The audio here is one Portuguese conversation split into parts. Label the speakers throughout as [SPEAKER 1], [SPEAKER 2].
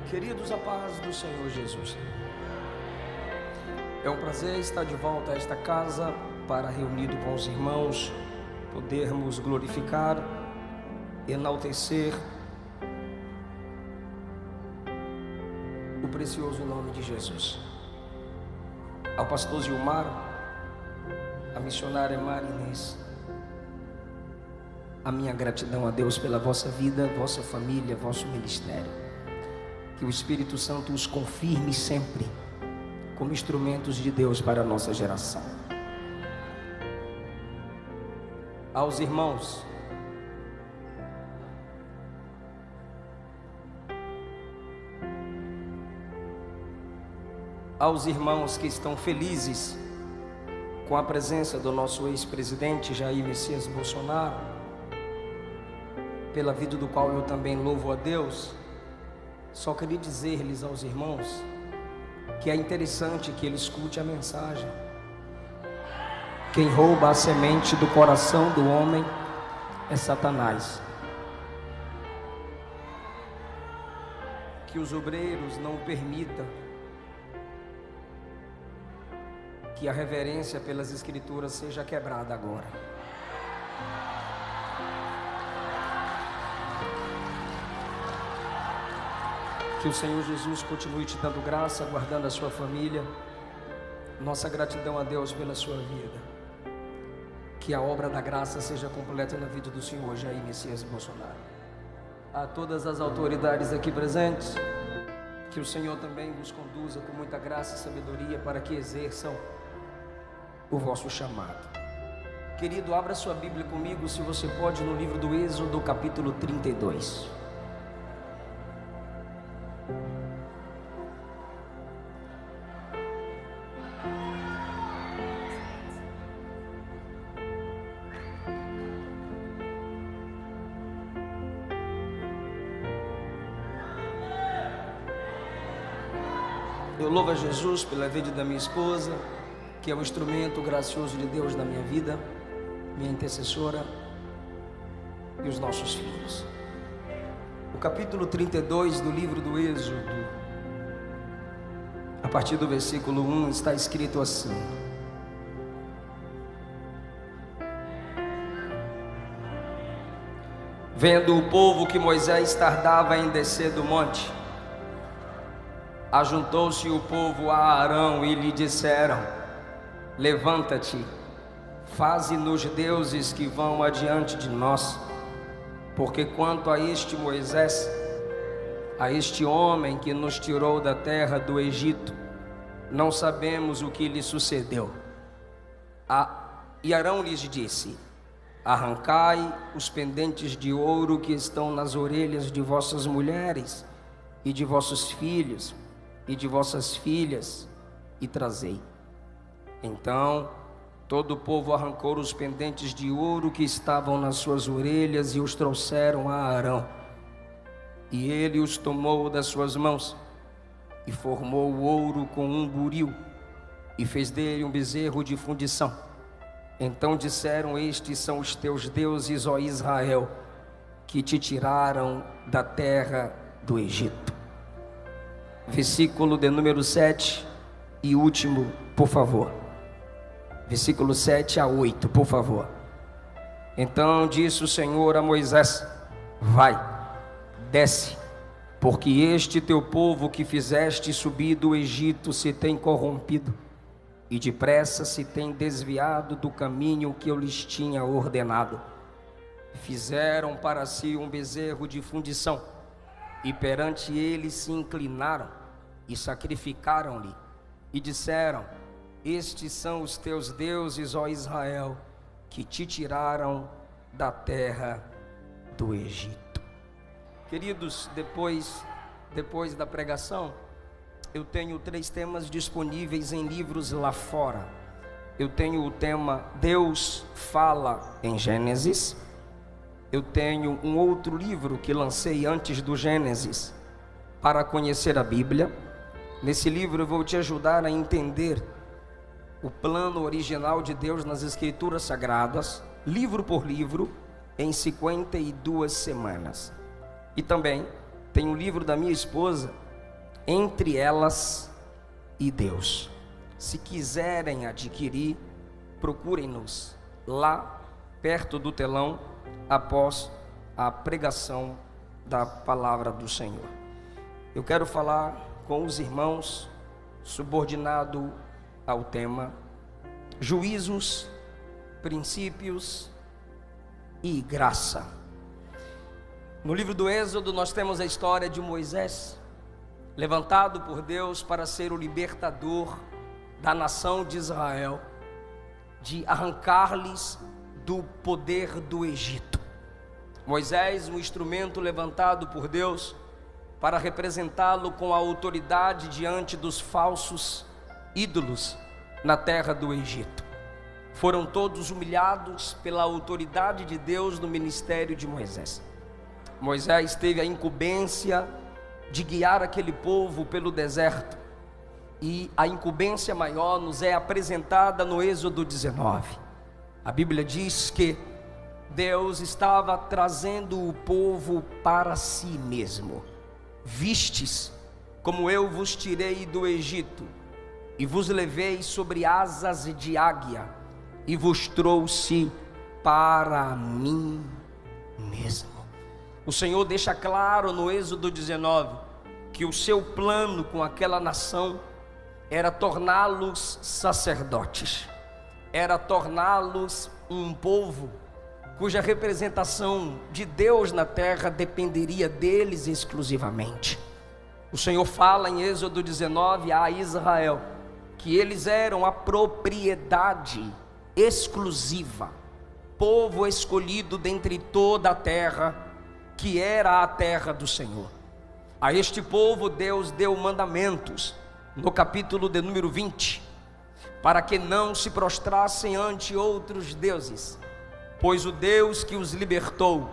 [SPEAKER 1] Queridos, a paz do Senhor Jesus. É um prazer estar de volta a esta casa para, reunido com os irmãos, podermos glorificar, enaltecer o precioso nome de Jesus. Ao pastor Gilmar, a missionária Mari Inês, a minha gratidão a Deus pela vossa vida, vossa família, vosso ministério. Que o Espírito Santo os confirme sempre como instrumentos de Deus para a nossa geração. Aos irmãos, que estão felizes com a presença do nosso ex-presidente Jair Messias Bolsonaro, pela vida do qual eu também louvo a Deus, só queria dizer-lhes aos irmãos que é interessante que ele escute a mensagem. Quem rouba a semente do coração do homem é Satanás. Que os obreiros não permitam que a reverência pelas Escrituras seja quebrada agora. Que o Senhor Jesus continue te dando graça, guardando a sua família. Nossa gratidão a Deus pela sua vida. Que a obra da graça seja completa na vida do Senhor Jair Messias Bolsonaro. A todas as autoridades aqui presentes, que o Senhor também vos conduza com muita graça e sabedoria para que exerçam o vosso chamado. Querido, abra sua Bíblia comigo, se você pode, no livro do Êxodo, capítulo 32. Eu louvo a Jesus pela vida da minha esposa, que é um instrumento gracioso de Deus na minha vida, minha intercessora, e os nossos filhos. O capítulo 32 do livro do Êxodo, a partir do versículo 1, está escrito assim: Vendo o povo que Moisés tardava em descer do monte, ajuntou-se o povo a Arão e lhe disseram: Levanta-te, faze-nos deuses que vão adiante de nós, porque quanto a este Moisés, a este homem que nos tirou da terra do Egito, não sabemos o que lhe sucedeu. E Arão lhes disse: Arrancai os pendentes de ouro que estão nas orelhas de vossas mulheres e de vossos filhos e de vossas filhas, e trazei. Então todo o povo arrancou os pendentes de ouro que estavam nas suas orelhas e os trouxeram a Arão. E ele os tomou das suas mãos e formou o ouro com um buril e fez dele um bezerro de fundição. Então disseram: Estes são os teus deuses, ó Israel, que te tiraram da terra do Egito. Versículo de número 7 e último, por favor. Versículo 7 a 8, por favor. Então disse o Senhor a Moisés: Vai, desce, porque este teu povo que fizeste subir do Egito se tem corrompido, e depressa se tem desviado do caminho que eu lhes tinha ordenado. Fizeram para si um bezerro de fundição, e perante ele se inclinaram e sacrificaram-lhe, e disseram: Estes são os teus deuses, ó Israel, que te tiraram da terra do Egito. Queridos, depois da pregação, eu tenho 3 temas disponíveis em livros lá fora. Eu tenho o tema Deus fala em Gênesis. Eu tenho um outro livro que lancei antes do Gênesis, para conhecer a Bíblia. Nesse livro eu vou te ajudar a entender o plano original de Deus nas Escrituras Sagradas, livro por livro, em 52 semanas. E também tem um livro da minha esposa, entre elas e Deus. Se quiserem adquirir, procurem-nos lá perto do telão após a pregação da palavra do Senhor. Eu quero falar com os irmãos subordinado ao tema juízos, princípios e graça. No livro do Êxodo nós temos a história de Moisés, levantado por Deus para ser o libertador da nação de Israel, de arrancar-lhes do poder do Egito. Moisés, um instrumento levantado por Deus para representá-lo com a autoridade diante dos falsos ídolos na terra do Egito. Foram todos humilhados pela autoridade de Deus no ministério de Moisés. Moisés teve a incumbência de guiar aquele povo pelo deserto, e a incumbência maior nos é apresentada no Êxodo 19. A Bíblia diz que Deus estava trazendo o povo para si mesmo. Vistes como eu vos tirei do Egito, e vos levei sobre asas de águia, e vos trouxe para mim mesmo. O Senhor deixa claro no Êxodo 19 que o seu plano com aquela nação era torná-los sacerdotes, era torná-los um povo cuja representação de Deus na terra dependeria deles exclusivamente. O Senhor fala em Êxodo 19 a Israel que eles eram a propriedade exclusiva, povo escolhido dentre toda a terra, que era a terra do Senhor. A este povo Deus deu mandamentos no capítulo de número 20, para que não se prostrassem ante outros deuses, pois o Deus que os libertou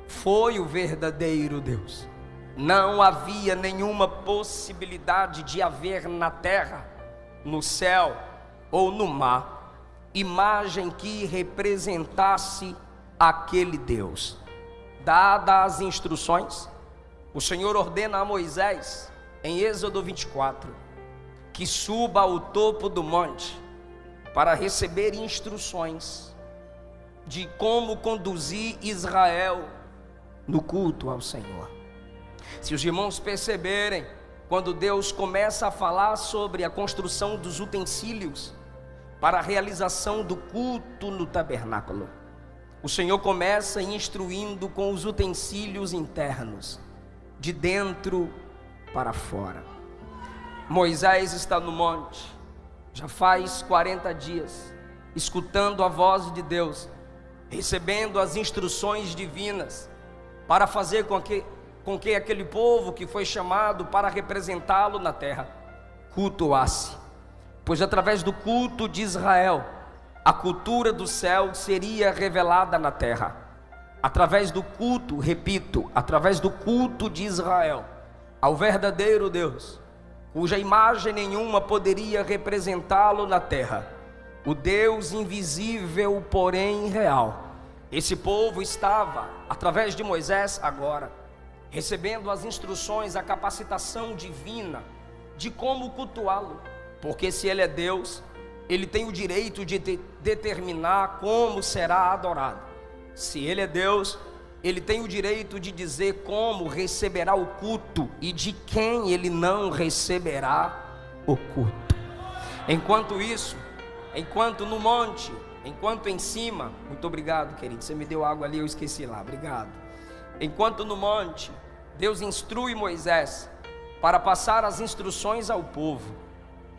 [SPEAKER 1] foi o verdadeiro Deus. Não havia nenhuma possibilidade de haver na terra, no céu ou no mar, imagem que representasse aquele Deus. Dadas as instruções, o Senhor ordena a Moisés, em Êxodo 24, que suba ao topo do monte para receber instruções de como conduzir Israel no culto ao Senhor. Se os irmãos perceberem, quando Deus começa a falar sobre a construção dos utensílios para a realização do culto no tabernáculo, o Senhor começa instruindo com os utensílios internos, de dentro para fora. Moisés está no monte, já faz 40 dias, escutando a voz de Deus, recebendo as instruções divinas, para fazer com que aquele povo que foi chamado para representá-lo na terra, cultuasse. Pois através do culto de Israel, a cultura do céu seria revelada na terra. Através do culto, repito, através do culto de Israel ao verdadeiro Deus, cuja imagem nenhuma poderia representá-lo na terra, o Deus invisível, porém real. Esse povo estava, através de Moisés agora, recebendo as instruções, a capacitação divina de como cultuá-lo, porque se Ele é Deus, Ele tem o direito de determinar como será adorado. Se Ele é Deus, Ele tem o direito de dizer como receberá o culto e de quem Ele não receberá o culto. Enquanto isso, enquanto no monte, enquanto em cima, muito obrigado, querido, você me deu água ali, eu esqueci lá, obrigado. Enquanto no monte, Deus instrui Moisés para passar as instruções ao povo.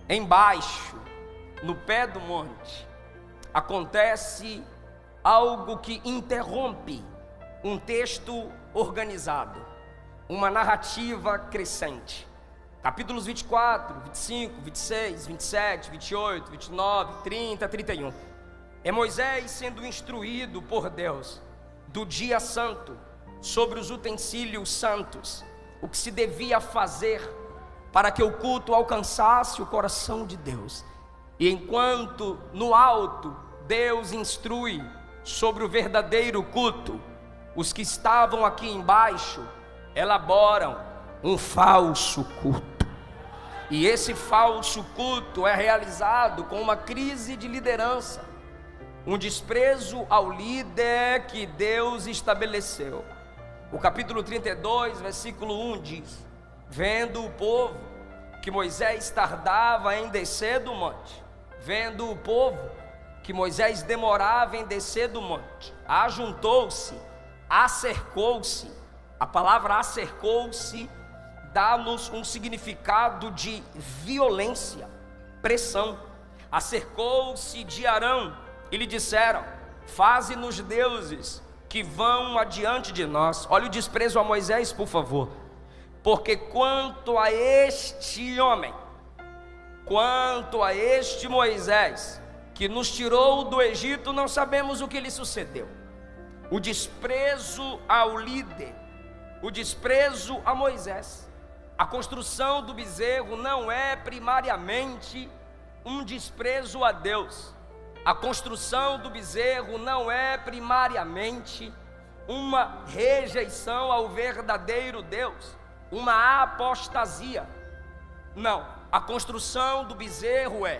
[SPEAKER 1] Embaixo, no pé do monte, acontece algo que interrompe um texto organizado, uma narrativa crescente. Capítulos 24, 25, 26, 27, 28, 29, 30, 31. É Moisés sendo instruído por Deus do dia santo, sobre os utensílios santos, o que se devia fazer para que o culto alcançasse o coração de Deus. E enquanto no alto Deus instrui sobre o verdadeiro culto, os que estavam aqui embaixo elaboram um falso culto. E esse falso culto é realizado com uma crise de liderança, um desprezo ao líder que Deus estabeleceu. O capítulo 32, versículo 1 diz: vendo o povo que Moisés tardava em descer do monte, vendo o povo que Moisés demorava em descer do monte, ajuntou-se, acercou-se. A palavra acercou-se dá-nos um significado de violência, pressão. Acercou-se de Arão e lhe disseram: faze-nos deuses que vão adiante de nós. Olha o desprezo a Moisés, por favor. Porque quanto a este homem, quanto a este Moisés, que nos tirou do Egito, não sabemos o que lhe sucedeu. O desprezo ao líder, o desprezo a Moisés. A construção do bezerro não é primariamente um desprezo a Deus. A construção do bezerro não é primariamente uma rejeição ao verdadeiro Deus, uma apostasia. Não, a construção do bezerro é: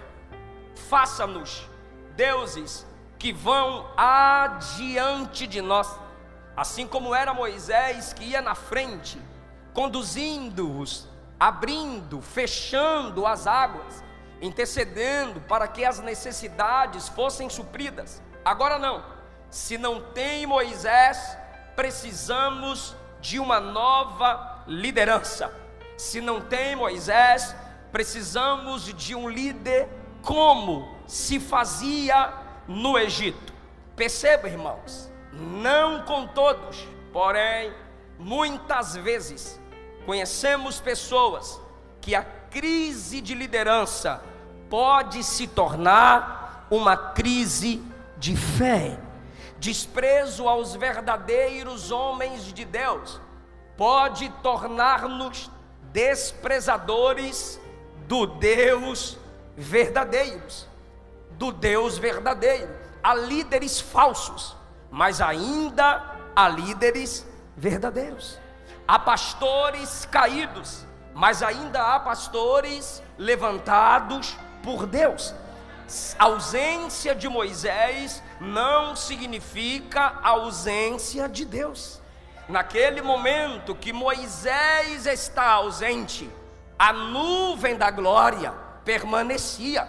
[SPEAKER 1] faça-nos deuses que vão adiante de nós. Assim como era Moisés, que ia na frente, conduzindo-os, abrindo, fechando as águas, intercedendo para que as necessidades fossem supridas. Agora não, se não tem Moisés, precisamos de uma nova liderança. Se não tem Moisés, precisamos de um líder como se fazia no Egito. Perceba, irmãos, não com todos, porém muitas vezes conhecemos pessoas que a crise de liderança pode se tornar uma crise de fé. Desprezo aos verdadeiros homens de Deus pode tornar-nos desprezadores do Deus verdadeiros, do Deus verdadeiro. Há líderes falsos, mas ainda há líderes verdadeiros. Há pastores caídos, mas ainda há pastores levantados por Deus. A ausência de Moisés não significa ausência de Deus. Naquele momento que Moisés está ausente, a nuvem da glória permanecia,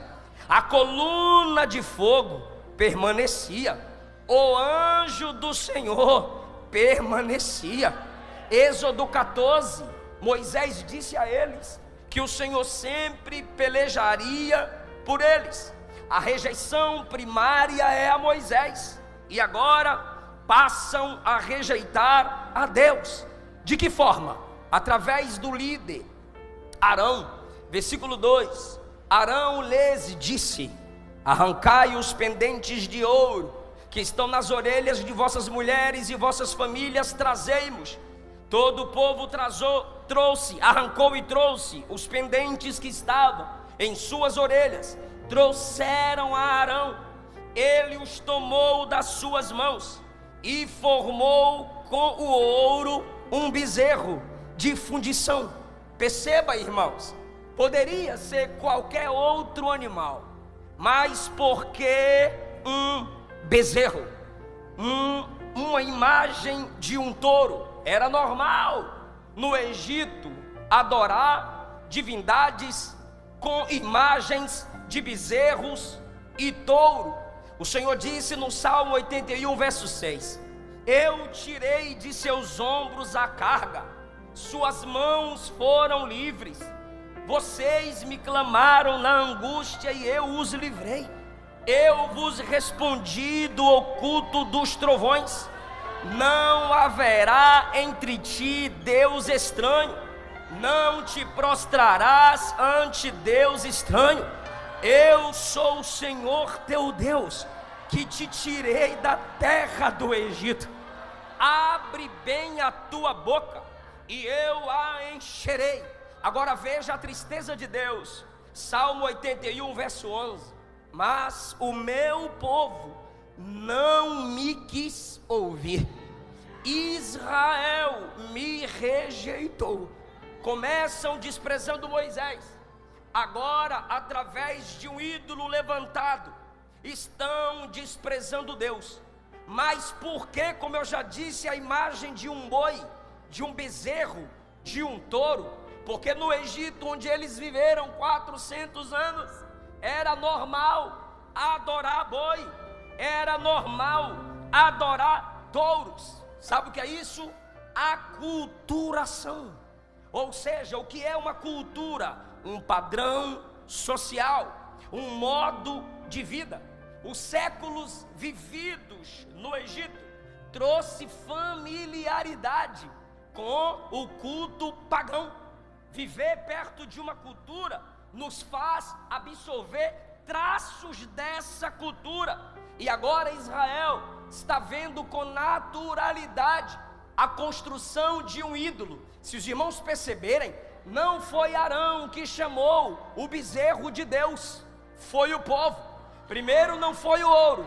[SPEAKER 1] a coluna de fogo permanecia, o anjo do Senhor permanecia. Êxodo 14, Moisés disse a eles que o Senhor sempre pelejaria por eles. A rejeição primária é a Moisés, e agora passam a rejeitar a Deus. De que forma? Através do líder Arão. Versículo 2: Arão lhes disse: arrancai os pendentes de ouro que estão nas orelhas de vossas mulheres e vossas famílias, trazei-mos. Todo o povo trouxe, arrancou e trouxe os pendentes que estavam em suas orelhas, trouxeram a Arão. Ele os tomou das suas mãos e formou com o ouro um bezerro de fundição. Perceba, irmãos, poderia ser qualquer outro animal, mas porque um bezerro, uma imagem de um touro? Era normal no Egito adorar divindades com imagens de bezerros e touro. O Senhor disse no Salmo 81, verso 6: eu tirei de seus ombros a carga, suas mãos foram livres. Vocês me clamaram na angústia e eu os livrei. Eu vos respondi do oculto dos trovões. Não haverá entre ti Deus estranho, não te prostrarás ante Deus estranho. Eu sou o Senhor teu Deus, que te tirei da terra do Egito. Abre bem a tua boca e eu a encherei. Agora veja a tristeza de Deus. Salmo 81, verso 11: mas o meu povo não me quis ouvir, Israel me rejeitou. Começam desprezando Moisés, agora, através de um ídolo levantado, estão desprezando Deus. Mas por que, como eu já disse, a imagem de um boi, de um bezerro, de um touro? Porque no Egito, onde eles viveram 400 anos, era normal adorar boi, era normal adorar touros. Sabe o que é isso? Aculturação. Ou seja, o que é uma cultura? Um padrão social, um modo de vida. Os séculos vividos no Egito trouxe familiaridade com o culto pagão. Viver perto de uma cultura nos faz absorver traços dessa cultura. E agora Israel está vendo com naturalidade a construção de um ídolo. Se os irmãos perceberem, não foi Arão que chamou o bezerro de Deus, foi o povo. Primeiro não foi o ouro,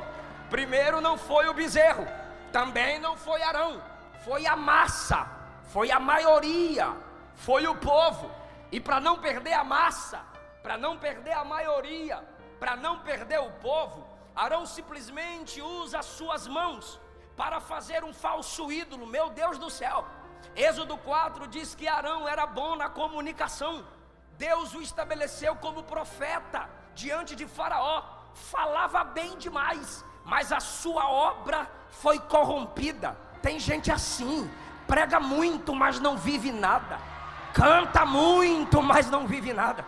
[SPEAKER 1] primeiro não foi o bezerro, também não foi Arão, foi a massa, foi a maioria, foi o povo. E para não perder a massa, para não perder a maioria, para não perder o povo, Arão simplesmente usa as suas mãos para fazer um falso ídolo. Meu Deus do céu! Êxodo 4 diz que Arão era bom na comunicação. Deus o estabeleceu como profeta diante de Faraó. Falava bem demais, mas a sua obra foi corrompida. Tem gente assim, prega muito, mas não vive nada, canta muito, mas não vive nada,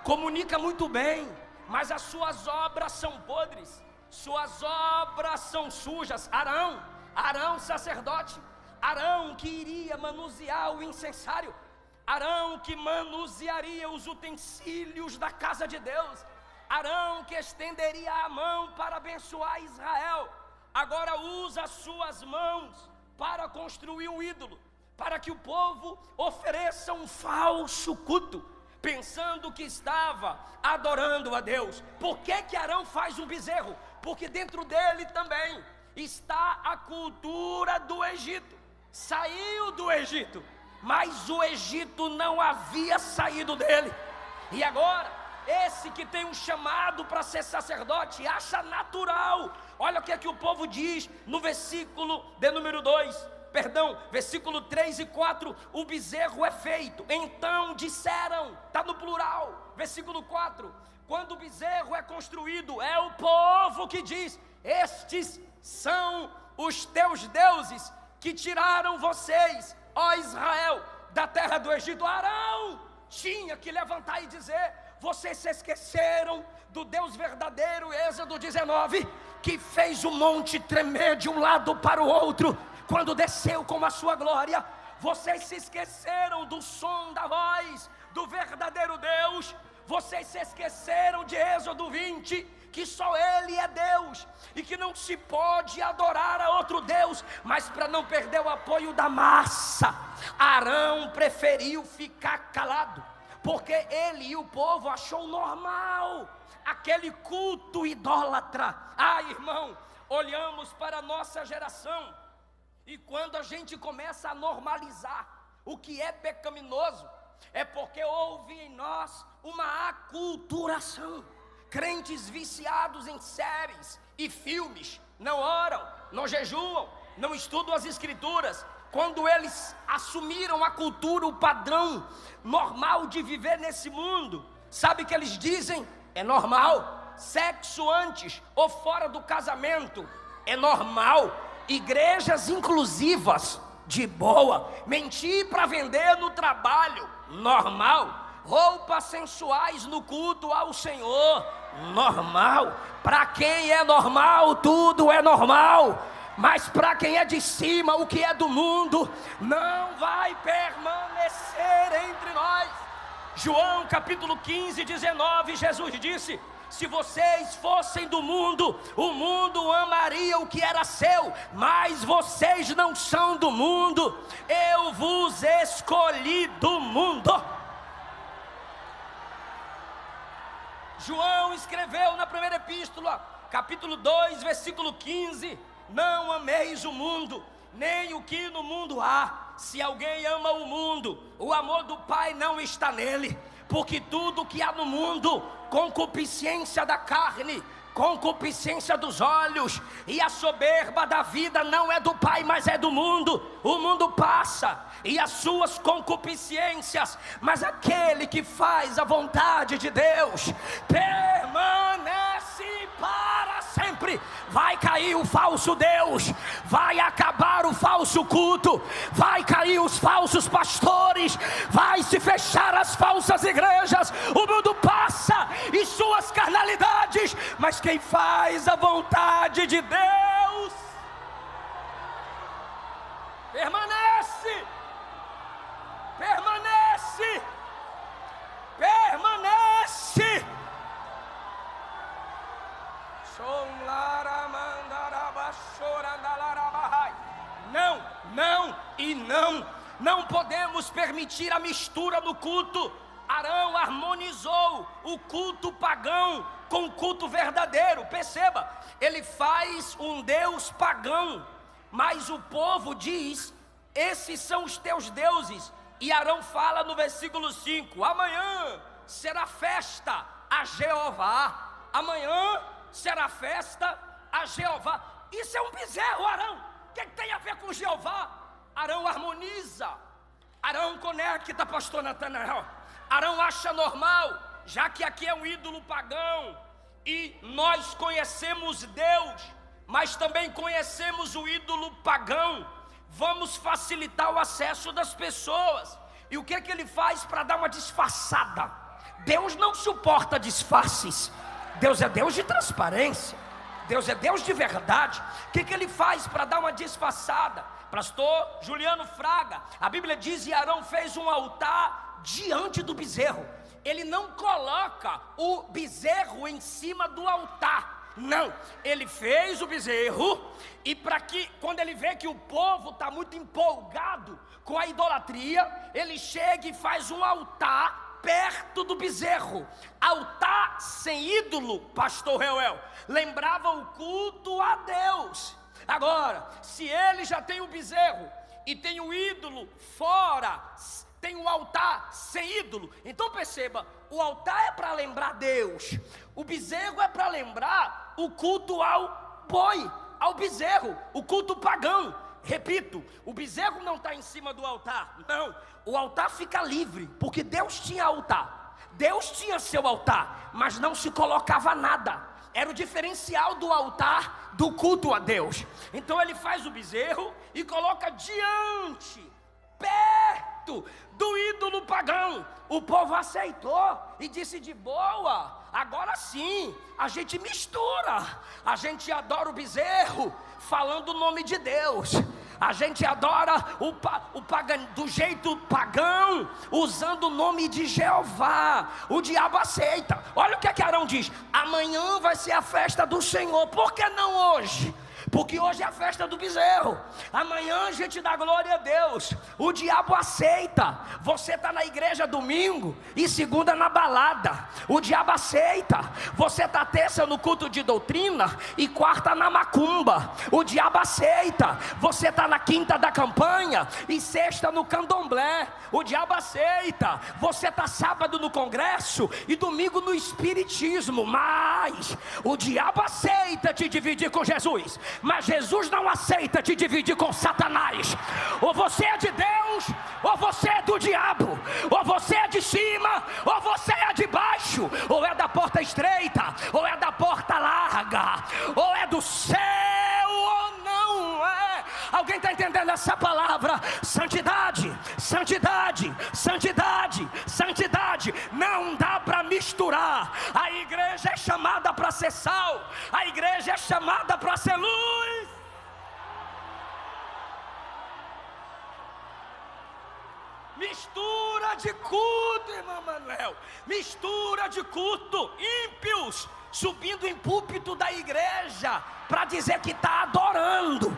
[SPEAKER 1] comunica muito bem, mas as suas obras são podres, suas obras são sujas. Arão sacerdote, Arão que iria manusear o incensário, Arão que manusearia os utensílios da casa de Deus, Arão que estenderia a mão para abençoar Israel, agora usa as suas mãos para construir um ídolo, para que o povo ofereça um falso culto, pensando que estava adorando a Deus. Por que Arão faz um bezerro? Porque dentro dele também está a cultura do Egito. Saiu do Egito, mas o Egito não havia saído dele. E agora, esse que tem um chamado para ser sacerdote, acha natural. Olha o que é que o povo diz no versículo de número versículo 3 e 4, o bezerro é feito. Então disseram, está no plural, versículo 4, quando o bezerro é construído, é o povo que diz: estes são os teus deuses que tiraram vocês, ó Israel, da terra do Egito. Arão tinha que levantar e dizer: vocês se esqueceram do Deus verdadeiro. Êxodo 19, que fez o monte tremer de um lado para o outro, quando desceu com a sua glória. Vocês se esqueceram do som da voz do verdadeiro Deus. Vocês se esqueceram de Êxodo 20, que só Ele é Deus, e que não se pode adorar a outro Deus. Mas para não perder o apoio da massa, Arão preferiu ficar calado, porque ele e o povo achou normal aquele culto idólatra. Irmão, olhamos para a nossa geração, e quando a gente começa a normalizar o que é pecaminoso, é porque houve em nós uma aculturação. Crentes viciados em séries e filmes, não oram, não jejuam, não estudam as escrituras. Quando eles assumiram a cultura, o padrão normal de viver nesse mundo, sabe o que eles dizem? É normal. Sexo antes ou fora do casamento é normal. Igrejas inclusivas, de boa. Mentir para vender no trabalho, normal. Roupas sensuais no culto ao Senhor, normal. Para quem é normal, tudo é normal. Mas para quem é de cima, o que é do mundo não vai permanecer entre nós. João capítulo 15, 19, Jesus disse: se vocês fossem do mundo, o mundo amaria o que era seu, mas vocês não são do mundo, eu vos escolhi do mundo. João escreveu na primeira epístola, capítulo 2, versículo 15: não ameis o mundo, nem o que no mundo há. Se alguém ama o mundo, o amor do Pai não está nele. porque tudo que há no mundo, concupiscência da carne, concupiscência dos olhos e a soberba da vida não é do Pai, mas é do mundo. O mundo passa e as suas concupiscências, mas aquele que faz a vontade de Deus permanece para sempre. Vai cair o falso Deus, vai acabar o falso culto, vai cair os falsos pastores, vai se fechar as falsas igrejas. O mundo passa e suas carnalidades, mas quem faz a vontade de Deus permanece, permanece, permanece. Não, não e não. Não podemos permitir a mistura no culto. Arão harmonizou o culto pagão com o culto verdadeiro. Perceba, ele faz um Deus pagão, mas o povo diz: esses são os teus deuses. E Arão fala no versículo 5: amanhã será festa a Jeová. Amanhã será festa a Jeová. Isso é um bezerro, Arão. O que tem a ver com Jeová? Arão harmoniza, Arão conecta, pastor Natanael. Arão acha normal, já que aqui é um ídolo pagão e nós conhecemos Deus, mas também conhecemos o ídolo pagão, vamos facilitar o acesso das pessoas. E o que é que ele faz para dar uma disfarçada? Deus não suporta disfarces. Deus é Deus de transparência, Deus é Deus de verdade. O que ele faz para dar uma disfarçada? Pastor Juliano Fraga, a Bíblia diz: e Arão fez um altar diante do bezerro. Ele não coloca o bezerro em cima do altar, não, ele fez o bezerro, e para que, quando ele vê que o povo está muito empolgado com a idolatria, ele chega e faz um altar perto do bezerro. Altar sem ídolo, pastor Reuel, lembrava o culto a Deus. Agora, se ele já tem o bezerro e tem o ídolo fora, tem o altar sem ídolo, então perceba, o altar é para lembrar Deus, o bezerro é para lembrar o culto ao boi, ao bezerro, o culto pagão. Repito, o bezerro não está em cima do altar, não, o altar fica livre, porque Deus tinha altar, Deus tinha seu altar, mas não se colocava nada. Era o diferencial do altar do culto a Deus. Então ele faz o bezerro e coloca diante, perto do ídolo pagão. O povo aceitou e disse: de boa, agora sim, a gente mistura, a gente adora o bezerro falando o nome de Deus, a gente adora do jeito pagão, usando o nome de Jeová. O diabo aceita. Olha o que Arão diz: amanhã vai ser a festa do Senhor. Por que não hoje? Porque hoje é a festa do bezerro, amanhã a gente dá glória a Deus. O diabo aceita. Você está na igreja domingo e segunda na balada, o diabo aceita. Você está terça no culto de doutrina e quarta na macumba, o diabo aceita. Você está na quinta da campanha e sexta no candomblé, o diabo aceita. Você está sábado no congresso e domingo no espiritismo, mas o diabo aceita te dividir com Jesus, mas Jesus não aceita te dividir com Satanás. Ou você é de Deus, ou você é do diabo, ou você é de cima, ou você é de baixo, ou é da porta estreita, ou é da porta larga, ou é do céu, ou não é. Alguém está entendendo essa palavra? Santidade, santidade, santidade, santidade. Não dá para misturar. A igreja é chamada para ser sal, a igreja é chamada para ser luz. Mistura de culto, irmão Manuel, mistura de culto. Ímpios subindo em púlpito da igreja para dizer que está adorando.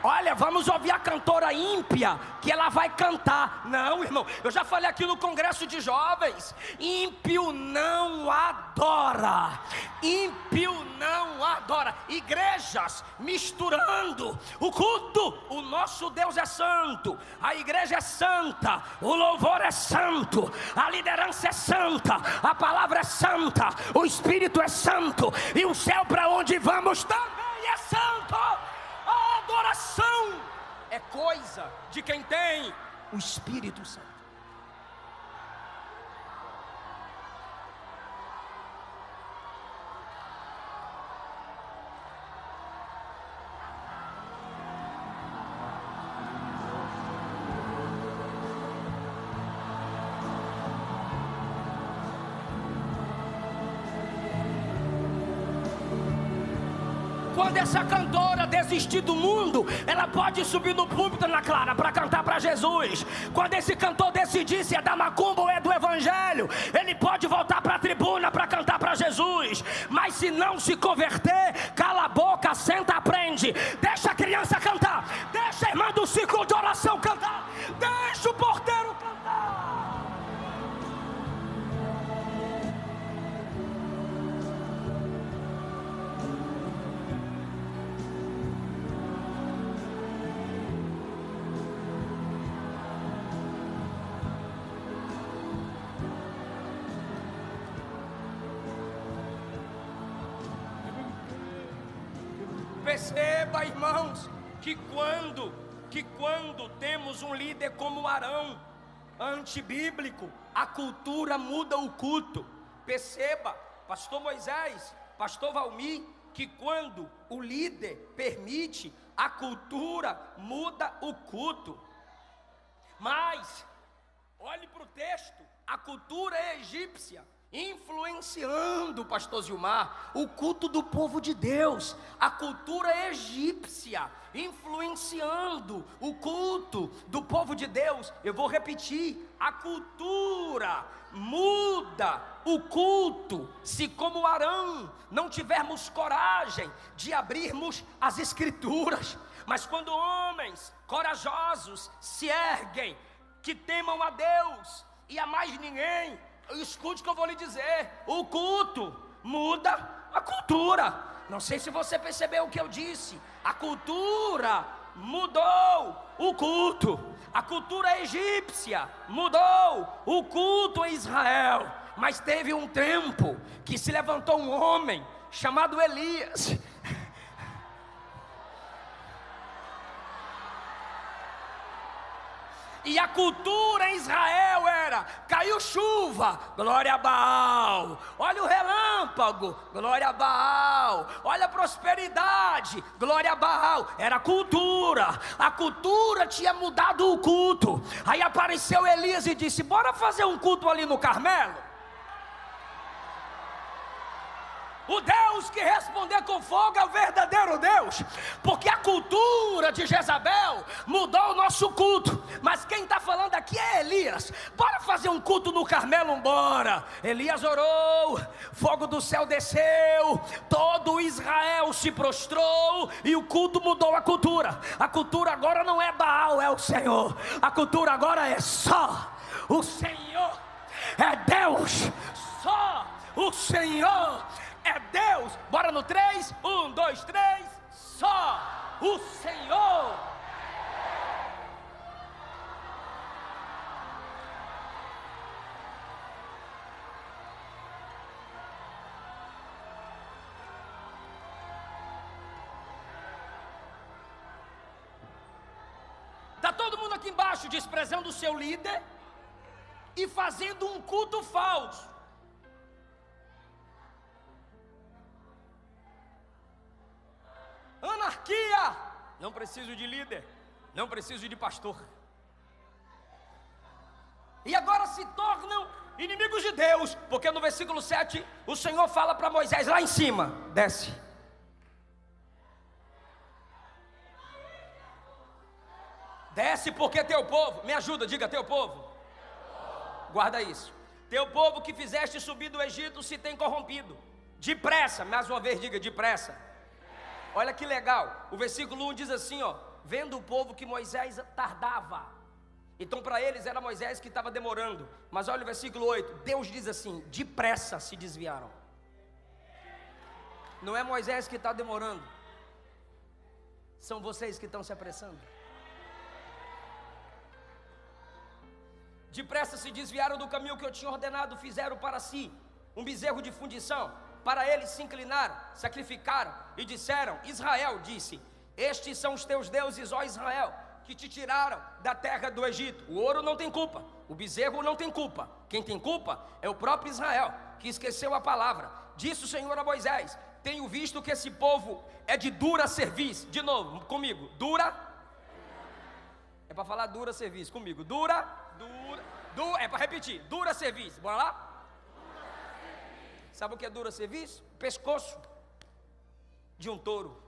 [SPEAKER 1] Olha, vamos ouvir a cantora ímpia, que ela vai cantar. Não, irmão, eu já falei aqui no congresso de jovens: ímpio não adora, ímpio não adora. Igrejas misturando o culto. O nosso Deus é santo, a igreja é santa, o louvor é santo, a liderança é santa, a palavra é santa, o Espírito é santo, e o céu para onde vamos também é santo. A adoração é coisa de quem tem o Espírito Santo. Quando essa cantora desistir do mundo, ela pode subir no púlpito, Ana Clara, para cantar para Jesus. Quando esse cantor decidir se é da macumba ou é do evangelho, ele pode voltar para a tribuna para cantar para Jesus. Mas se não se converter, cala a boca, senta, aprende. Deixa a criança cantar, deixa a irmã do ciclo de oração cantar, deixa o porteiro cantar. Perceba, irmãos, que quando temos um líder como Arão, antibíblico, a cultura muda o culto. Perceba, pastor Moisés, pastor Valmir, que quando o líder permite, a cultura muda o culto. Mas, olhe para o texto, a cultura egípcia influenciando, pastor Zilmar, o culto do povo de Deus. A cultura egípcia influenciando o culto do povo de Deus. Eu vou repetir: a cultura muda o culto. Se como Arão não tivermos coragem de abrirmos as escrituras, mas quando homens corajosos se erguem, que temam a Deus e a mais ninguém, escute o que eu vou lhe dizer: o culto muda a cultura. Não sei se você percebeu o que eu disse. A cultura mudou o culto. A cultura egípcia mudou o culto em Israel. Mas teve um tempo que se levantou um homem chamado Elias. E a cultura em Israel era: caiu chuva, glória a Baal. Olha o relâmpago, glória a Baal. Olha a prosperidade, glória a Baal. Era a cultura. A cultura tinha mudado o culto. Aí apareceu Elias e disse: bora fazer um culto ali no Carmelo. O Deus que responder com fogo é o verdadeiro Deus. Porque a cultura de Jezabel mudou o nosso culto. Mas quem está falando aqui é Elias. Bora fazer um culto no Carmelo, bora. Elias orou, fogo do céu desceu, todo Israel se prostrou e o culto mudou a cultura. A cultura agora não é Baal, é o Senhor. A cultura agora é só o Senhor. É Deus, só o Senhor é Deus. Bora no 3, 1, 2, 3. Só o Senhor. Está todo mundo aqui embaixo desprezando o seu líder e fazendo um culto falso. Anarquia. Não preciso de líder, não preciso de pastor. E agora se tornam inimigos de Deus, porque no versículo 7 o Senhor fala para Moisés lá em cima: desce. Desce, porque teu povo, me ajuda, diga teu povo. Guarda isso. Teu povo que fizeste subir do Egito se tem corrompido. Depressa, mais uma vez diga depressa. Olha que legal, o versículo 1 diz assim, ó: vendo o povo que Moisés tardava. Então para eles era Moisés que estava demorando. Mas olha o versículo 8, Deus diz assim: depressa se desviaram. Não é Moisés que está demorando, são vocês que estão se apressando. Depressa se desviaram do caminho que eu tinha ordenado, fizeram para si um bezerro de fundição. Para eles se inclinaram, sacrificaram e disseram: Israel disse: estes são os teus deuses, ó Israel, que te tiraram da terra do Egito. O ouro não tem culpa, o bezerro não tem culpa. Quem tem culpa é o próprio Israel, que esqueceu a palavra. Disse o Senhor a Moisés: tenho visto que esse povo é de dura serviço. De novo, comigo, dura. É para falar dura serviço, comigo, dura, é para repetir, dura serviço, bora lá? Sabe o que é dura serviço? Pescoço de um touro.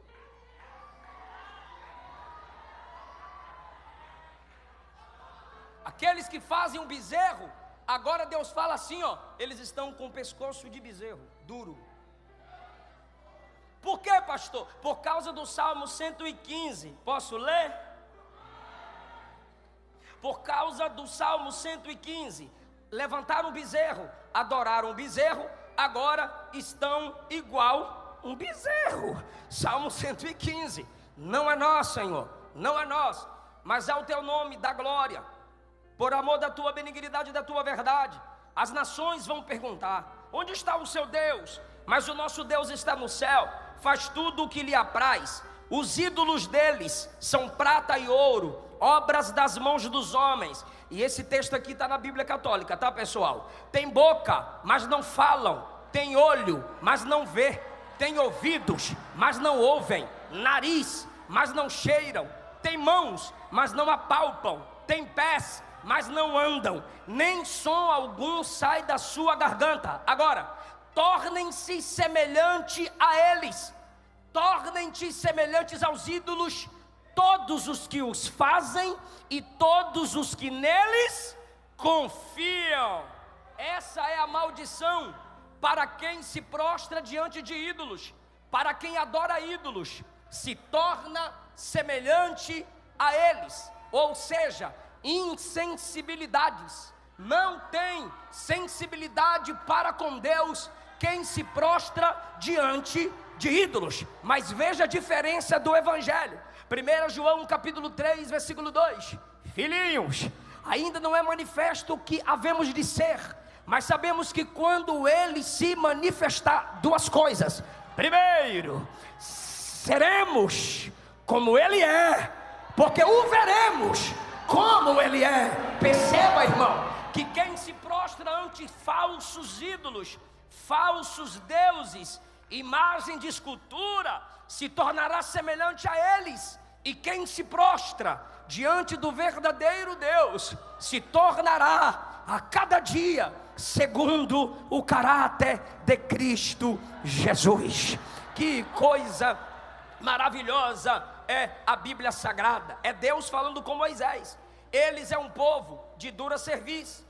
[SPEAKER 1] Aqueles que fazem um bezerro, agora Deus fala assim, ó, eles estão com o pescoço de bezerro, duro. Por quê, pastor? Por causa do Salmo 115, posso ler? Por causa do Salmo 115, levantaram um bezerro, adoraram um bezerro, agora estão igual um bezerro. Salmo 115, não é nós, Senhor, não é nós, mas é o teu nome da glória, por amor da tua benignidade e da tua verdade. As nações vão perguntar: onde está o seu Deus? Mas o nosso Deus está no céu, faz tudo o que lhe apraz. Os ídolos deles são prata e ouro, obras das mãos dos homens. E esse texto aqui está na Bíblia Católica, tá, pessoal? Tem boca, mas não falam. Tem olho, mas não vê. Tem ouvidos, mas não ouvem. Nariz, mas não cheiram. Tem mãos, mas não apalpam. Tem pés, mas não andam. Nem som algum sai da sua garganta. Agora, tornem-se semelhante a eles. Tornem-te semelhantes aos ídolos, todos os que os fazem e todos os que neles confiam. Essa é a maldição para quem se prostra diante de ídolos, para quem adora ídolos, se torna semelhante a eles, ou seja, insensibilidades. Não tem sensibilidade para com Deus quem se prostra diante de ídolos. Mas veja a diferença do evangelho. 1 João capítulo 3 versículo 2: filhinhos, ainda não é manifesto o que havemos de ser, mas sabemos que quando ele se manifestar, duas coisas: primeiro, seremos como ele é, porque o veremos como ele é. Perceba, irmão, que quem se prostra ante falsos ídolos, falsos deuses, imagem de escultura, se tornará semelhante a eles. E quem se prostra diante do verdadeiro Deus, se tornará a cada dia segundo o caráter de Cristo Jesus. Que coisa maravilhosa é a Bíblia Sagrada. É Deus falando com Moisés. Eles é um povo de dura serviço.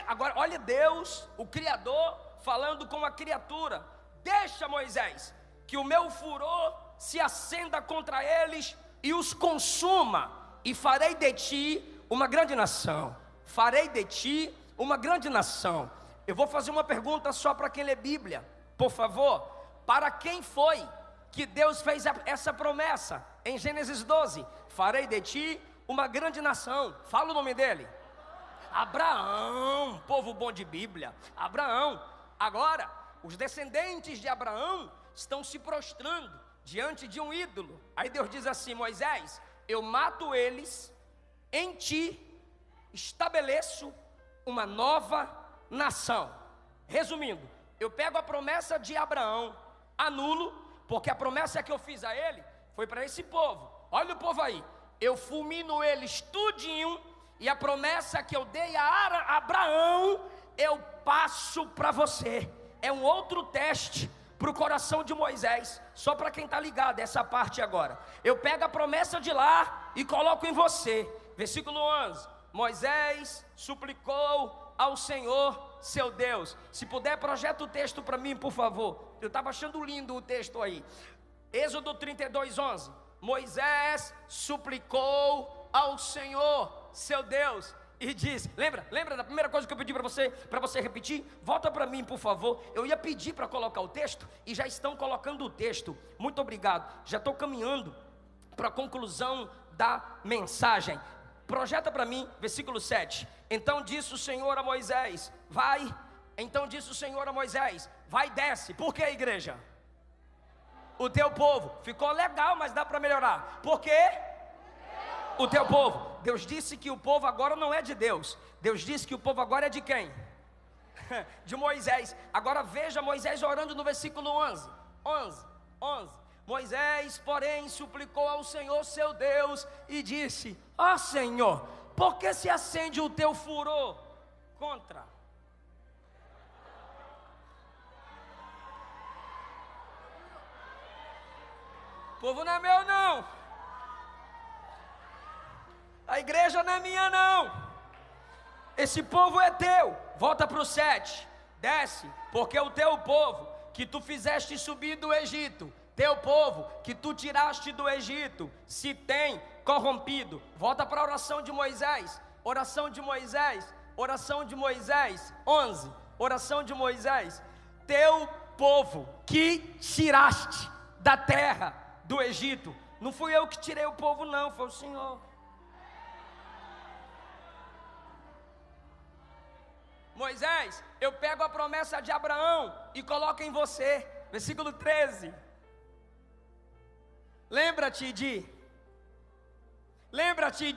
[SPEAKER 1] Agora olha Deus, o Criador, falando com a criatura: deixa, Moisés, que o meu furor se acenda contra eles e os consuma, e farei de ti uma grande nação. Farei de ti uma grande nação. Eu vou fazer uma pergunta só para quem lê Bíblia, por favor. Para quem foi que Deus fez essa promessa? Em Gênesis 12: farei de ti uma grande nação. Fala o nome dele: Abraão. Povo bom de Bíblia, Abraão. Agora, os descendentes de Abraão estão se prostrando diante de um ídolo. Aí Deus diz assim: Moisés, eu mato eles, em ti estabeleço uma nova nação. Resumindo, eu pego a promessa de Abraão, anulo, porque a promessa que eu fiz a ele foi para esse povo. Olha o povo aí, eu fulmino eles tudinho, e a promessa que eu dei a Abraão, eu passo para você. É um outro teste para o coração de Moisés, só para quem está ligado essa parte agora. Eu pego a promessa de lá e coloco em você. Versículo 11: Moisés suplicou ao Senhor seu Deus. Se puder, projeta o texto para mim, por favor. Eu estava achando lindo o texto aí. Êxodo 32:11. Moisés suplicou ao Senhor, seu Deus, e disse, lembra da primeira coisa que eu pedi para você repetir? Volta para mim, por favor. Eu ia pedir para colocar o texto, e já estão colocando o texto. Muito obrigado, já estou caminhando para a conclusão da mensagem. Projeta para mim, versículo 7. Então disse o Senhor a Moisés, vai. Então disse o Senhor a Moisés, vai, desce. Por que, igreja? O teu povo, ficou legal, mas dá para melhorar. Por quê? O teu povo. Deus disse que o povo agora não é de Deus. Deus disse que o povo agora é de quem? De Moisés. Agora veja Moisés orando no versículo 11. Moisés, porém, suplicou ao Senhor seu Deus e disse, ó Senhor, por que se acende o teu furor contra? O povo não é meu não. A igreja não é minha não. Esse povo é teu. Volta para o 7. Desce, porque o teu povo que tu fizeste subir do Egito, teu povo que tu tiraste do Egito, se tem corrompido. Volta para a oração de Moisés. Oração de Moisés 11. Oração de Moisés. Teu povo que tiraste da terra do Egito. Não fui eu que tirei o povo não, foi o Senhor. Moisés, eu pego a promessa de Abraão e coloco em você. Versículo 13. Lembra-te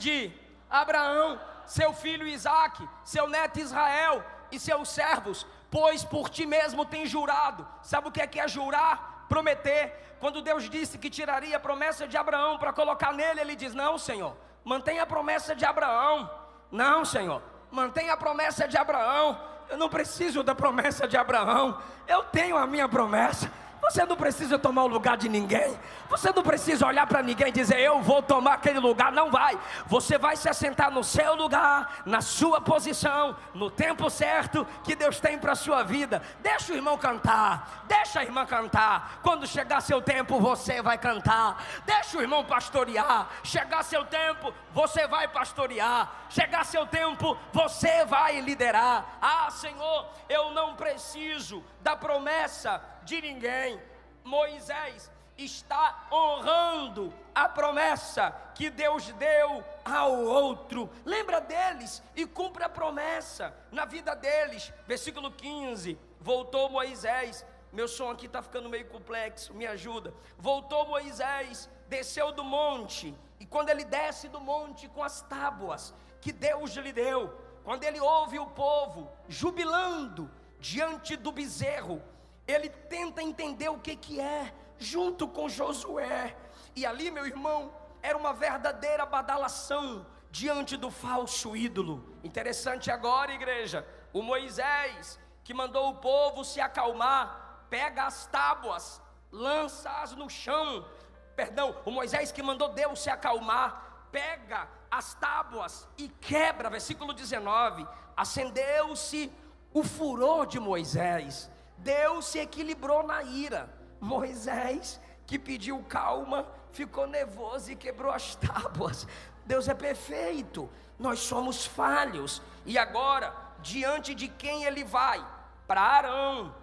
[SPEAKER 1] de Abraão, seu filho Isaque, seu neto Israel e seus servos, pois por ti mesmo tem jurado. Sabe o que é jurar? Prometer. Quando Deus disse que tiraria a promessa de Abraão para colocar nele, ele diz, não Senhor, mantenha a promessa de Abraão. Não Senhor, mantenha a promessa de Abraão. Eu não preciso da promessa de Abraão, eu tenho a minha promessa. Você não precisa tomar o lugar de ninguém. Você não precisa olhar para ninguém e dizer, eu vou tomar aquele lugar. Não vai. Você vai se assentar no seu lugar, na sua posição, no tempo certo que Deus tem para a sua vida. Deixa o irmão cantar, deixa a irmã cantar. Quando chegar seu tempo, você vai cantar. Deixa o irmão pastorear. Chegar seu tempo, você vai pastorear. Chegar seu tempo, você vai liderar. Ah, Senhor, eu não preciso da promessa de ninguém. Moisés está honrando a promessa que Deus deu ao outro. Lembra deles e cumpre a promessa na vida deles. Versículo 15. Voltou Moisés. Meu som aqui está ficando meio complexo, me ajuda. Voltou Moisés, desceu do monte. E quando ele desce do monte com as tábuas que Deus lhe deu, quando ele ouve o povo jubilando diante do bezerro, ele tenta entender o que é, junto com Josué. E ali, meu irmão, era uma verdadeira badalação diante do falso ídolo. Interessante agora, igreja, o Moisés, que mandou o povo se acalmar, pega as tábuas, lança-as no chão. O Moisés que mandou Deus se acalmar, pega as tábuas e quebra. Versículo 19. Acendeu-se o furor de Moisés. Deus se equilibrou na ira. Moisés, que pediu calma, ficou nervoso e quebrou as tábuas. Deus é perfeito, nós somos falhos. E agora, diante de quem ele vai? Para Arão.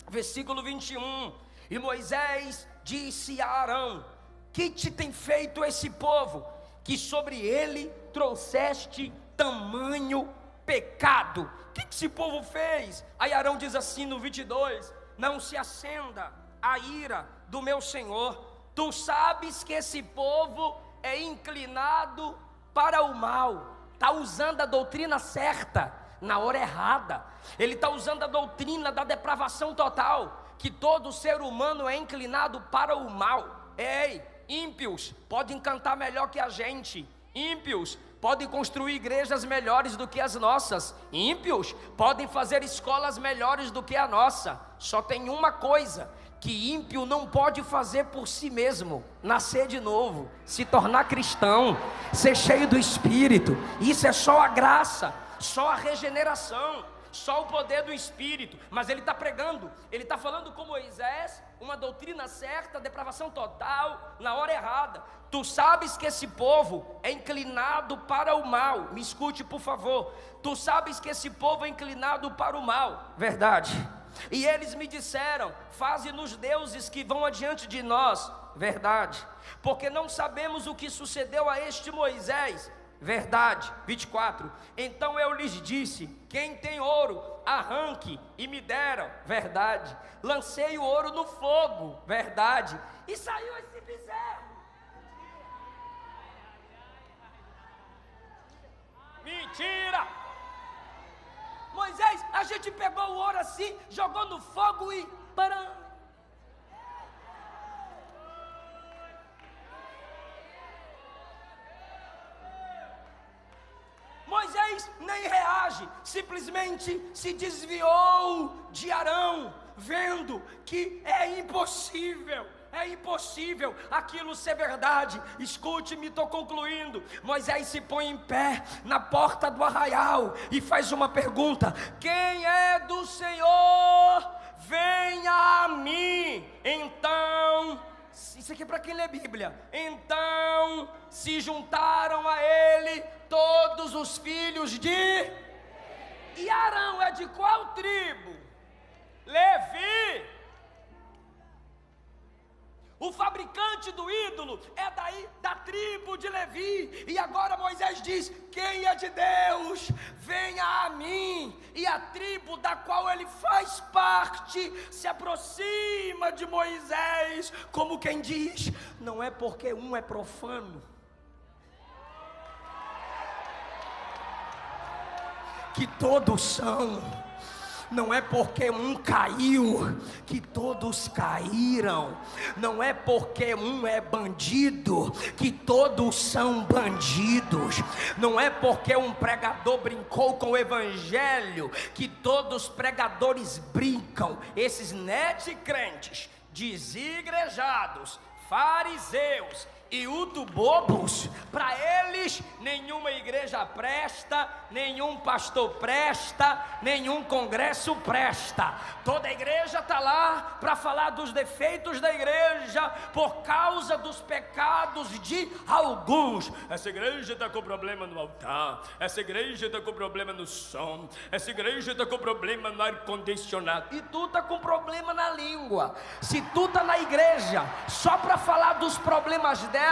[SPEAKER 1] Versículo 21. E Moisés disse a Arão: que te tem feito esse povo, que sobre ele trouxeste tamanho pecado? O que esse povo fez? Aí Arão diz assim no 22: não se acenda a ira do meu Senhor. Tu sabes que esse povo é inclinado para o mal. Está usando a doutrina certa na hora errada. Ele está usando a doutrina da depravação total, que todo ser humano é inclinado para o mal. Ei, ímpios podem cantar melhor que a gente. Ímpios podem construir igrejas melhores do que as nossas. Ímpios podem fazer escolas melhores do que a nossa. Só tem uma coisa que ímpio não pode fazer por si mesmo: nascer de novo, se tornar cristão, ser cheio do Espírito. Isso é só a graça, só a regeneração. só o poder do Espírito. Mas ele está pregando, ele está falando com Moisés uma doutrina certa, depravação total, na hora errada. Tu sabes que esse povo é inclinado para o mal. Me escute, por favor. Tu sabes que esse povo é inclinado para o mal. Verdade. E eles me disseram: faze-nos deuses que vão adiante de nós. Verdade. Porque não sabemos o que sucedeu a este Moisés. Verdade. 24. Então eu lhes disse: quem tem ouro, arranque, e me deram. Verdade. Lancei o ouro no fogo. Verdade. E saiu esse bezerro. Mentira! Moisés, a gente pegou o ouro assim, jogou no fogo e param. Moisés nem reage, simplesmente se desviou de Arão, vendo que é impossível aquilo ser verdade. Escute-me, estou concluindo. Moisés se põe em pé na porta do arraial e faz uma pergunta: quem é do Senhor, venha a mim. Então, isso aqui é para quem lê Bíblia. Então se juntaram a ele todos os filhos de... E Arão é de qual tribo? Levi. O fabricante do ídolo é daí, da tribo de Levi. E agora Moisés diz: quem é de Deus, venha a mim. E a tribo da qual ele faz parte se aproxima de Moisés, como quem diz: não é porque um é profano que todos são. Não é porque um caiu que todos caíram. Não é porque um é bandido que todos são bandidos. Não é porque um pregador brincou com o evangelho que todos os pregadores brincam. Esses crentes, desigrejados, fariseus e bobos, para eles nenhuma igreja presta, nenhum pastor presta, nenhum congresso presta. Toda a igreja está lá para falar dos defeitos da igreja por causa dos pecados de alguns. Essa igreja está com problema no altar, essa igreja está com problema no som, essa igreja está com problema no ar-condicionado, e tu está com problema na língua. Se tu está na igreja só para falar dos problemas dela,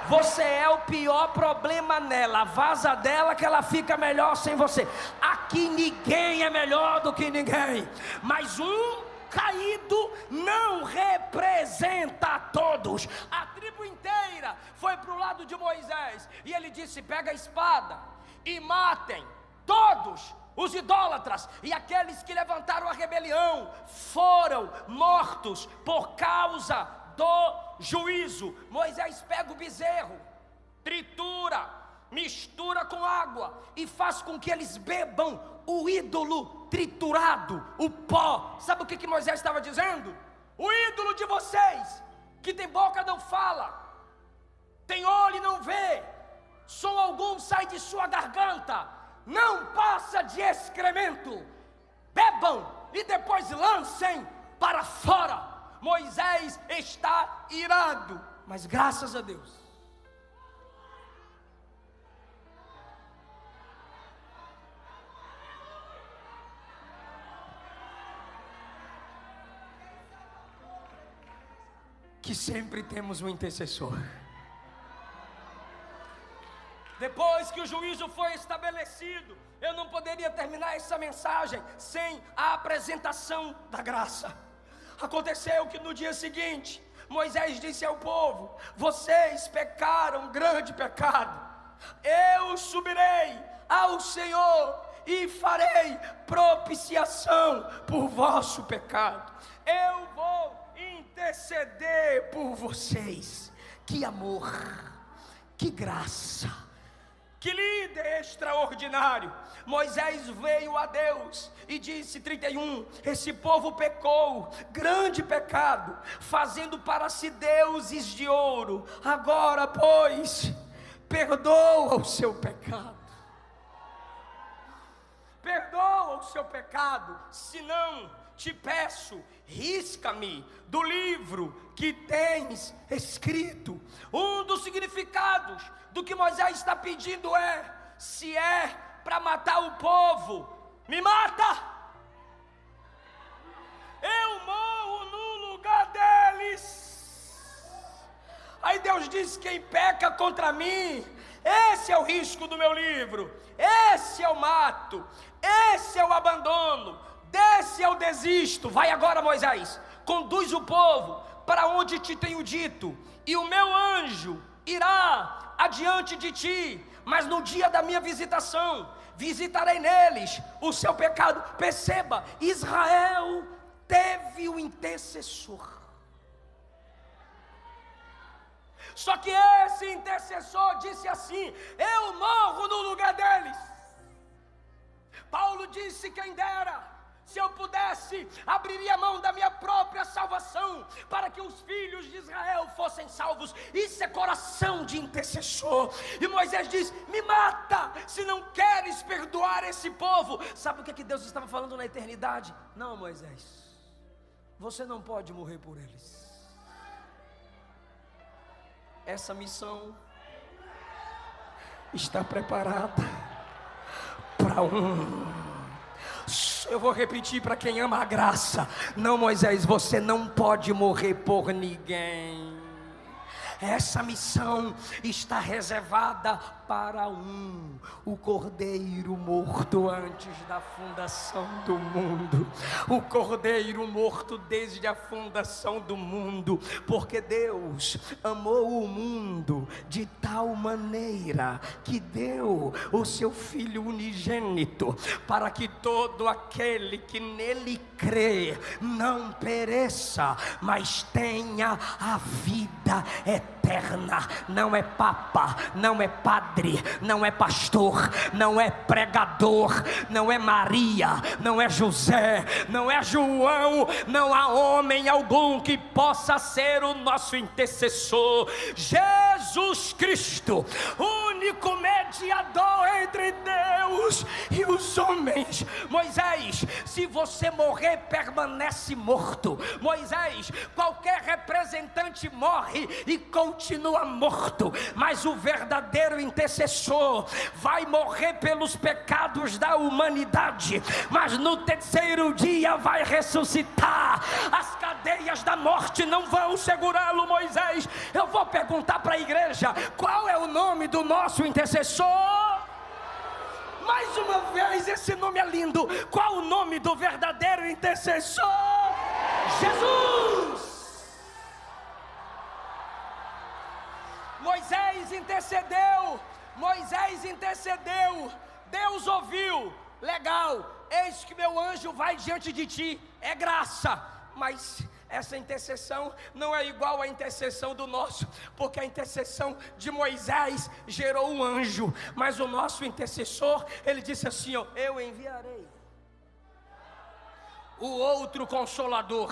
[SPEAKER 1] você é o pior problema nela. Vaza dela que ela fica melhor sem você. Aqui ninguém é melhor do que ninguém, mas um caído não representa a todos. A tribo inteira foi para o lado de Moisés e ele disse: pega a espada e matem todos os idólatras, e aqueles que levantaram a rebelião foram mortos por causa do juízo. Moisés pega o bezerro, tritura, mistura com água e faz com que eles bebam o ídolo triturado, o pó. Sabe o que Moisés estava dizendo? O ídolo de vocês, que tem boca não fala, tem olho e não vê, som algum sai de sua garganta, não passa de excremento, bebam e depois lancem para fora. Moisés está irado, mas graças a Deus, que sempre temos um intercessor. Depois que o juízo foi estabelecido, eu não poderia terminar essa mensagem sem a apresentação da graça. Aconteceu que no dia seguinte, Moisés disse ao povo: vocês pecaram grande pecado. Eu subirei ao Senhor e farei propiciação por vosso pecado. Eu vou interceder por vocês. Que amor, que graça, que líder extraordinário. Moisés veio a Deus e disse, 31, esse povo pecou, grande pecado, fazendo para si deuses de ouro. Agora, pois, perdoa o seu pecado. perdoa o seu pecado, senão te peço, risca-me do livro que tens escrito. Um dos significados do que Moisés está pedindo é: se é para matar o povo, me mata, eu morro no lugar deles. Aí Deus diz: quem peca contra mim, esse é o risco do meu livro, esse eu mato, esse eu abandono, desse eu desisto. Vai agora, Moisés, conduz o povo para onde te tenho dito, e o meu anjo irá adiante de ti, mas no dia da minha visitação, visitarei neles o seu pecado. Perceba, Israel teve o intercessor. Só que esse intercessor disse assim: eu morro no lugar deles. Paulo disse: quem dera, se eu pudesse, abriria mão da minha própria salvação, para que os filhos de Israel fossem salvos. Isso é coração de intercessor. E Moisés diz: me mata, se não queres perdoar esse povo. Sabe o que Deus estava falando na eternidade? Não, Moisés, você não pode morrer por eles. Essa missão está preparada para eu vou repetir para quem ama a graça: não, Moisés, você não pode morrer por ninguém. Essa missão está reservada para o cordeiro morto antes da fundação do mundo. O cordeiro morto desde a fundação do mundo, porque Deus amou o mundo de tal maneira que deu o seu Filho unigênito, para que todo aquele que nele crê não pereça, mas tenha a vida eterna. Não é papa, não é padre, não é pastor, não é pregador, não é Maria, não é José, não é João. Não há homem algum que possa ser o nosso intercessor. Jesus Cristo, único mediador entre Deus e os homens. Moisés, se você morrer, permanece morto. Moisés, qualquer representante morre e continua morto, mas o verdadeiro intercessor vai morrer pelos pecados da humanidade, mas no terceiro dia vai ressuscitar. As cadeias da morte não vão segurá-lo. Moisés, eu vou perguntar para a igreja: qual é o nome do nosso intercessor? Mais uma vez, esse nome é lindo. Qual o nome do verdadeiro intercessor? Jesus. Moisés intercedeu, Deus ouviu, legal, eis que meu anjo vai diante de ti, é graça. Mas essa intercessão não é igual à intercessão do nosso, porque a intercessão de Moisés gerou um anjo, mas o nosso intercessor, ele disse assim: ó, eu enviarei o outro Consolador,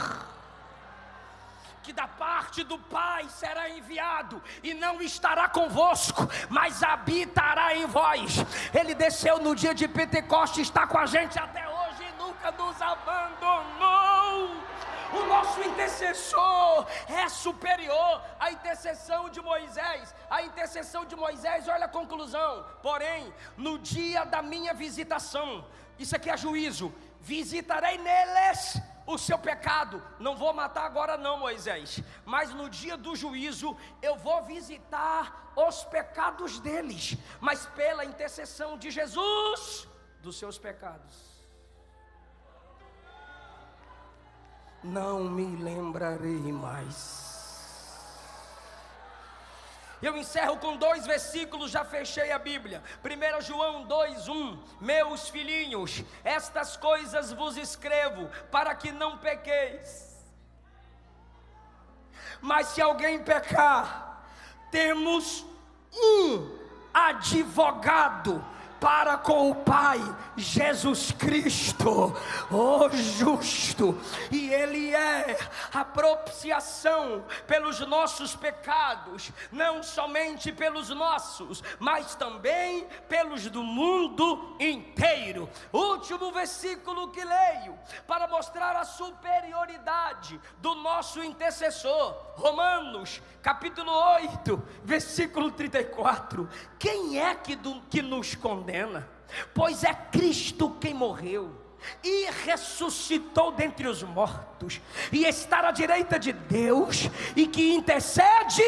[SPEAKER 1] que da parte do Pai será enviado, e não estará convosco, mas habitará em vós. Ele desceu no dia de Pentecostes, está com a gente até hoje e nunca nos abandonou. O nosso intercessor é superior à intercessão de Moisés. A intercessão de Moisés, olha a conclusão: porém, no dia da minha visitação, isso aqui é juízo, visitarei neles o seu pecado. Não vou matar agora não, Moisés, mas no dia do juízo eu vou visitar os pecados deles, mas pela intercessão de Jesus, dos seus pecados não me lembrarei mais. Eu encerro com 2 versículos, já fechei a Bíblia. 1 João 2:1: meus filhinhos, estas coisas vos escrevo para que não pequeis. Mas se alguém pecar, temos um advogado para com o Pai, Jesus Cristo, o justo, e Ele é a propiciação pelos nossos pecados, não somente pelos nossos, mas também pelos do mundo inteiro. Último versículo que leio, para mostrar a superioridade do nosso intercessor, Romanos, capítulo 8, versículo 34, quem é que nos condena? Pois é Cristo quem morreu e ressuscitou dentre os mortos, e está à direita de Deus, e que intercede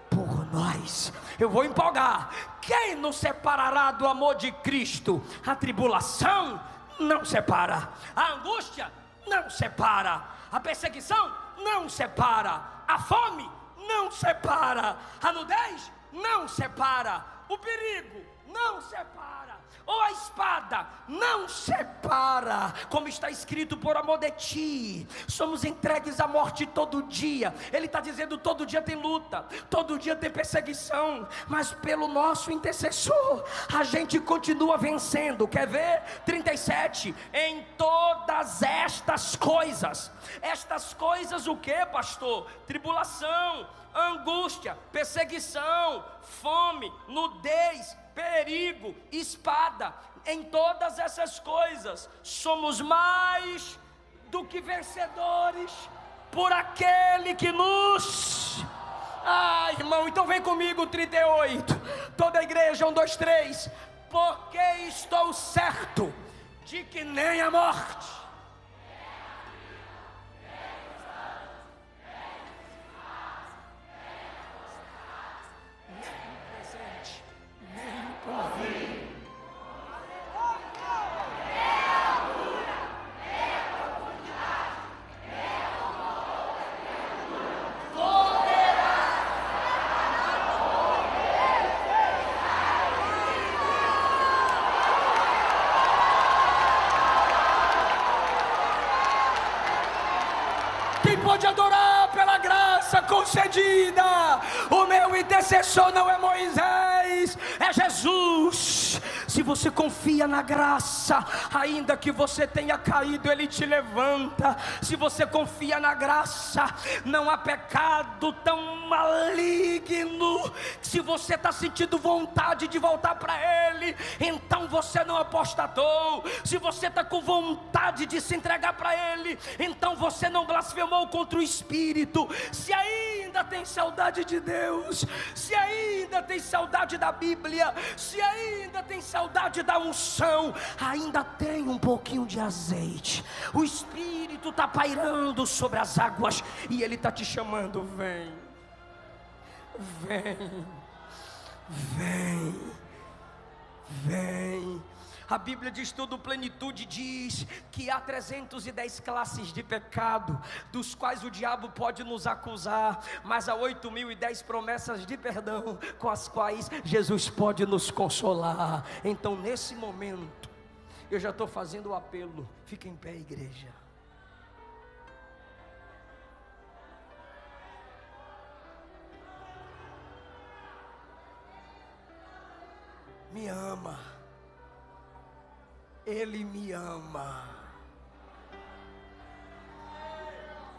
[SPEAKER 1] por nós. Eu vou empolgar. Quem nos separará do amor de Cristo? A tribulação não separa, a angústia não separa, a perseguição não separa, a fome não separa, a nudez não separa, o perigo não separa, ou a espada não separa, como está escrito: por amor de ti somos entregues à morte todo dia. Ele está dizendo: todo dia tem luta, todo dia tem perseguição, mas pelo nosso intercessor a gente continua vencendo. Quer ver? 37, em todas estas coisas o que, pastor? Tribulação, angústia, perseguição, fome, nudez, perigo, espada. Em todas essas coisas somos mais do que vencedores por aquele que nos... irmão, então vem comigo, 38, toda a igreja, 1, 2, 3. Porque estou certo de que nem a morte, pode adorar pela graça concedida. O meu intercessor não é Moisés, é Jesus. Se você confia na graça, ainda que você tenha caído, Ele te levanta. Se você confia na graça, não há pecado tão maligno. Se você está sentindo vontade de voltar para Ele, então você não apostatou. Se você está com vontade de se entregar para Ele, então você não blasfemou contra o Espírito. Se ainda tem saudade de Deus, se ainda tem saudade da Bíblia, se ainda tem saudade da unção, ainda tem um pouquinho de azeite. O Espírito está pairando sobre as águas e Ele está te chamando: vem, vem, vem, vem. A Bíblia diz: tudo plenitude, diz que há 310 classes de pecado, dos quais o diabo pode nos acusar, mas há 8.010 promessas de perdão, com as quais Jesus pode nos consolar. Então nesse momento, eu já estou fazendo o apelo. Fica em pé, igreja. Me ama. Ele me ama,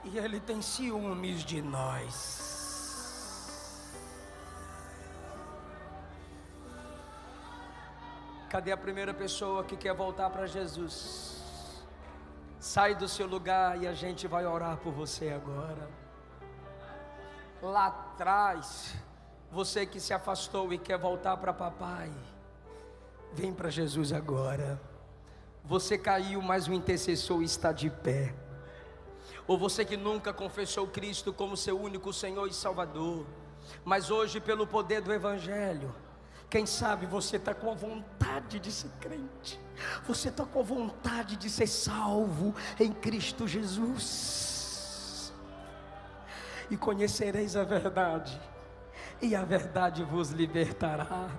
[SPEAKER 1] e Ele tem ciúmes de nós. Cadê a primeira pessoa que quer voltar para Jesus? Sai do seu lugar e a gente vai orar por você agora. Lá atrás, você que se afastou e quer voltar para papai, vem para Jesus agora. Você caiu, mas o intercessor está de pé. Ou você que nunca confessou Cristo como seu único Senhor e Salvador, mas hoje, pelo poder do Evangelho, quem sabe você está com a vontade de ser crente, você está com a vontade de ser salvo em Cristo Jesus. E conhecereis a verdade, e a verdade vos libertará.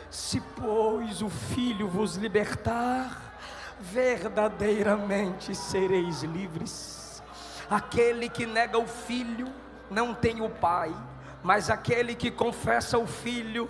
[SPEAKER 1] Se pois o Filho vos libertar, verdadeiramente sereis livres. Aquele que nega o Filho não tem o Pai, mas aquele que confessa o Filho